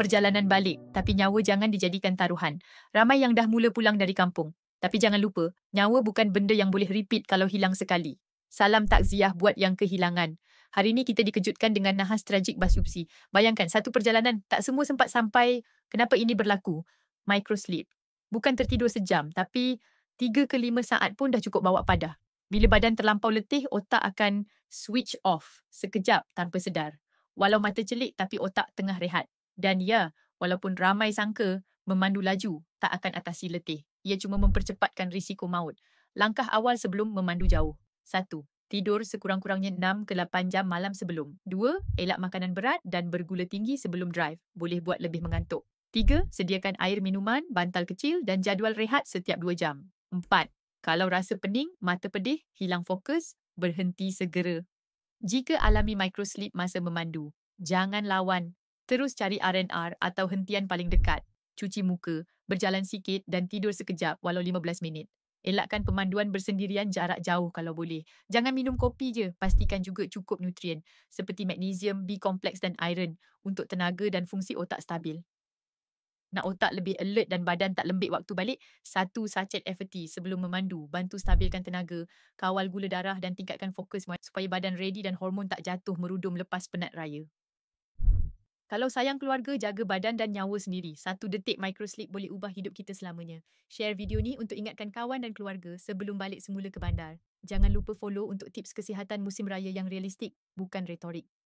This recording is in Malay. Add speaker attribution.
Speaker 1: perjalanan balik, tapi nyawa jangan dijadikan taruhan. Ramai yang dah mula pulang dari kampung. Tapi jangan lupa, nyawa bukan benda yang boleh repeat kalau hilang sekali. Salam takziah buat yang kehilangan. Hari ini kita dikejutkan dengan nahas tragik Basupsi. Bayangkan, satu perjalanan, tak semua sempat sampai. Kenapa ini berlaku? Microsleep. Bukan tertidur sejam, tapi 3 ke 5 saat pun dah cukup bawa padah. Bila badan terlampau letih, otak akan switch off sekejap tanpa sedar. Walau mata celik tapi otak tengah rehat. Dan ya, walaupun ramai sangka memandu laju tak akan atasi letih. Ia cuma mempercepatkan risiko maut. Langkah awal sebelum memandu jauh. 1. Tidur sekurang-kurangnya 6 ke 8 jam malam sebelum. 2. Elak makanan berat dan bergula tinggi sebelum drive. Boleh buat lebih mengantuk. 3. Sediakan air minuman, bantal kecil dan jadual rehat setiap 2 jam. 4. Kalau rasa pening, mata pedih, hilang fokus, berhenti segera. Jika alami microsleep masa memandu, jangan lawan. Terus cari R&R atau hentian paling dekat. Cuci muka, berjalan sikit dan tidur sekejap walau 15 minit. Elakkan pemanduan bersendirian jarak jauh kalau boleh. Jangan minum kopi je, pastikan juga cukup nutrien seperti magnesium, B-kompleks dan iron untuk tenaga dan fungsi otak stabil. Nak otak lebih alert dan badan tak lembik waktu balik, 1 sachet FT sebelum memandu. Bantu stabilkan tenaga, kawal gula darah dan tingkatkan fokus supaya badan ready dan hormon tak jatuh merudum lepas penat raya. Kalau sayang keluarga, jaga badan dan nyawa sendiri. 1 detik microsleep boleh ubah hidup kita selamanya. Share video ni untuk ingatkan kawan dan keluarga sebelum balik semula ke bandar. Jangan lupa follow untuk tips kesihatan musim raya yang realistik, bukan retorik.